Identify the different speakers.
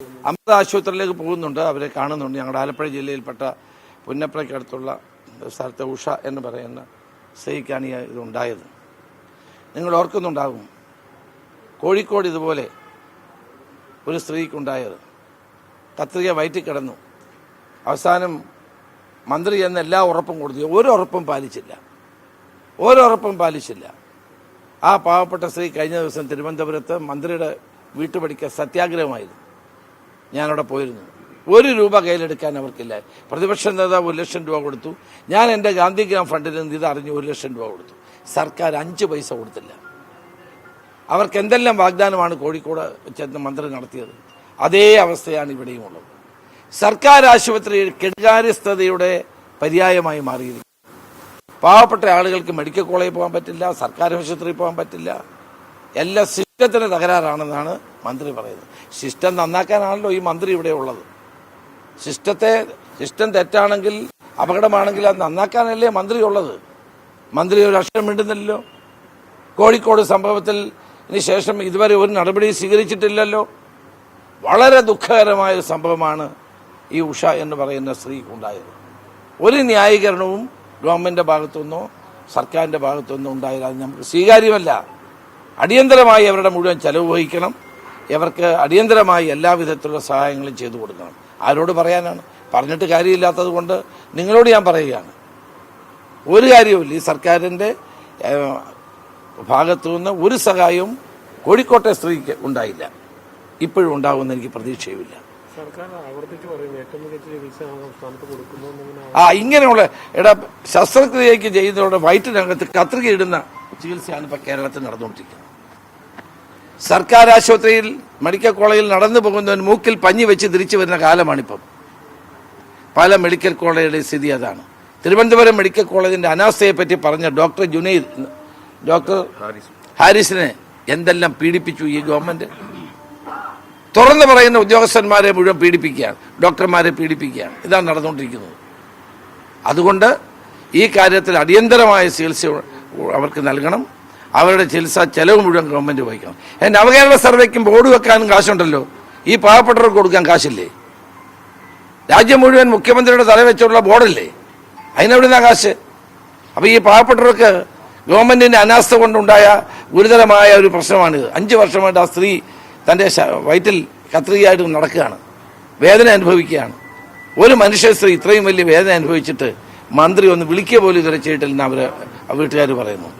Speaker 1: അമൃത ആശുപത്രിയിലേക്ക് പോകുന്നുണ്ട്, അവരെ കാണുന്നുണ്ട്. ഞങ്ങളുടെ ആലപ്പുഴ ജില്ലയിൽപ്പെട്ട പുന്നപ്രയ്ക്കടുത്തുള്ള സ്ഥലത്തെ ഉഷ എന്ന് പറയുന്ന സ്ത്രീക്കാണ് ഇതുണ്ടായത്. നിങ്ങൾ ഓർക്കുന്നുണ്ടാകും, കോഴിക്കോട് ഇതുപോലെ ഒരു സ്ത്രീക്കുണ്ടായത്. കത്രിക വയറ്റിൽ കിടന്നു. അവസാനം മന്ത്രി എന്ന എല്ലാ ഉറപ്പും കൊടുത്തു. ഒരുറപ്പും പാലിച്ചില്ല. ആ പാവപ്പെട്ട സ്ത്രീ കഴിഞ്ഞ ദിവസം തിരുവനന്തപുരത്ത് മന്ത്രിയുടെ വീട്ടുപടിക്ക് സത്യാഗ്രഹമായിരുന്നു. ഞാനവിടെ പോയിരുന്നു. 1 രൂപ കയ്യിലെടുക്കാൻ അവർക്കില്ല. പ്രതിപക്ഷ നേതാവ് 1 ലക്ഷം രൂപ കൊടുത്തു. ഞാൻ എൻ്റെ ഗാന്ധിഗ്രാം ഫണ്ടിൽ നിന്ന് ഇതറിഞ്ഞ് 1 ലക്ഷം രൂപ കൊടുത്തു. സർക്കാർ 5 പൈസ കൊടുത്തില്ല. അവർക്ക് എന്തെല്ലാം വാഗ്ദാനമാണ് കോഴിക്കോട് ചെന്ന് മന്ത്രി നടത്തിയത്? അതേ അവസ്ഥയാണ് ഇവിടെയും ഉള്ളത്. സർക്കാർ ആശുപത്രി കെടുകാര്യസ്ഥതയുടെ പര്യായമായി മാറിയിരിക്കും. പാവപ്പെട്ട ആളുകൾക്ക് മെഡിക്കൽ കോളേജിൽ പോകാൻ പറ്റില്ല, സർക്കാർ ആശുപത്രിയിൽ പോകാൻ പറ്റില്ല. എല്ലാ സിസ്റ്റത്തിന് തകരാറാണെന്നാണ് മന്ത്രി പറയുന്നത്. സിസ്റ്റം നന്നാക്കാനാണല്ലോ ഈ മന്ത്രി ഇവിടെ ഉള്ളത്. സിസ്റ്റം തെറ്റാണെങ്കിൽ, അപകടമാണെങ്കിൽ അത് നന്നാക്കാനല്ലേ മന്ത്രി ഉള്ളത്. മന്ത്രി ഒരു അക്ഷരം മിണ്ടുന്നില്ലല്ലോ. കോഴിക്കോട് സംഭവത്തിൽ ശേഷം ഇതുവരെ ഒരു നടപടി സ്വീകരിച്ചിട്ടില്ലല്ലോ. വളരെ ദുഃഖകരമായൊരു സംഭവമാണ് ഈ ഉഷ എന്ന് പറയുന്ന സ്ത്രീക്കുണ്ടായത്. ഒരു ന്യായീകരണവും ഗവൺമെന്റിന്റെ ഭാഗത്തുനിന്നോ സർക്കാരിന്റെ ഭാഗത്തുനിന്നോ ഉണ്ടായാൽ അത് നമുക്ക് സ്വീകാര്യമല്ല. അടിയന്തരമായി അവരുടെ മുഴുവൻ ചെലവ് വഹിക്കണം. ഇവർക്ക് അടിയന്തരമായി എല്ലാവിധത്തിലുള്ള സഹായങ്ങളും ചെയ്തു കൊടുക്കണം. ആരോട് പറയാനാണ്? പറഞ്ഞിട്ട് കാര്യമില്ലാത്തത് കൊണ്ട് നിങ്ങളോട് ഞാൻ പറയുകയാണ്, ഒരു കാര്യവുമില്ല. ഈ സർക്കാരിന്റെ ഭാഗത്തുനിന്ന് ഒരു സഹായവും കോഴിക്കോട്ടെ സ്ത്രീക്ക് ഉണ്ടായില്ല. ഇപ്പോഴും ഉണ്ടാകുമെന്ന് എനിക്ക് പ്രതീക്ഷയുമില്ല. ഇങ്ങനെയുള്ള ശസ്ത്രക്രിയയ്ക്ക് ചെയ്യുന്നതോടെ വയറ്റിനകത്ത് കത്രിക ഇടുന്ന ചികിത്സയാണ് ഇപ്പൊ കേരളത്തിൽ നടന്നുകൊണ്ടിരിക്കുന്നത്. സർക്കാർ ആശുപത്രിയിൽ മെഡിക്കൽ കോളേജിൽ നടന്നു പോകുന്നവൻ മൂക്കിൽ പഞ്ഞി വെച്ച് തിരിച്ചു വരുന്ന കാലമാണിപ്പം. പല മെഡിക്കൽ കോളേജുകളുടെ സ്ഥിതി അതാണ്. തിരുവനന്തപുരം മെഡിക്കൽ കോളേജിന്റെ അനാസ്ഥയെ പറ്റി പറഞ്ഞ ഡോക്ടർ ഹാരിസിനെ എന്തെല്ലാം പീഡിപ്പിച്ചു ഈ ഗവൺമെന്റ്. തുറന്നു പറയുന്ന ഉദ്യോഗസ്ഥന്മാരെ മുഴുവൻ പീഡിപ്പിക്കുകയാണ്, ഡോക്ടർമാരെ പീഡിപ്പിക്കുകയാണ്. ഇതാണ് നടന്നുകൊണ്ടിരിക്കുന്നത്. അതുകൊണ്ട് ഈ കാര്യത്തിൽ അടിയന്തരമായ ചികിത്സ അവർക്ക് നൽകണം. അവരുടെ ചികിത്സാ ചെലവ് മുഴുവൻ ഗവൺമെന്റ് വഹിക്കണം. നവകേരള സർവേക്കും ബോർഡ് വെക്കാനും കാശുണ്ടല്ലോ. ഈ പാവപ്പെട്ടവർക്ക് കൊടുക്കാൻ കാശില്ലേ? രാജ്യം മുഴുവൻ മുഖ്യമന്ത്രിയുടെ തല വെച്ചുള്ള ബോർഡല്ലേ, അതിനെവിടുന്ന കാശ്? അപ്പൊ ഈ പാവപ്പെട്ടവർക്ക് ഗവൺമെന്റിന്റെ അനാസ്ഥ കൊണ്ടുണ്ടായ ഗുരുതരമായ ഒരു പ്രശ്നമാണിത്. 5 വർഷമായിട്ട് ആ സ്ത്രീ തന്റെ വയറ്റിൽ കത്രികയായിട്ട് നടക്കുകയാണ്, വേദന അനുഭവിക്കുകയാണ്. ഒരു മനുഷ്യ സ്ത്രീ ഇത്രയും വലിയ വേദന അനുഭവിച്ചിട്ട് മന്ത്രി ഒന്ന് വിളിക്കുക പോലും ഇതുവരെ ചെയ്തിട്ടില്ലെന്ന് വീട്ടുകാർ പറയുന്നു.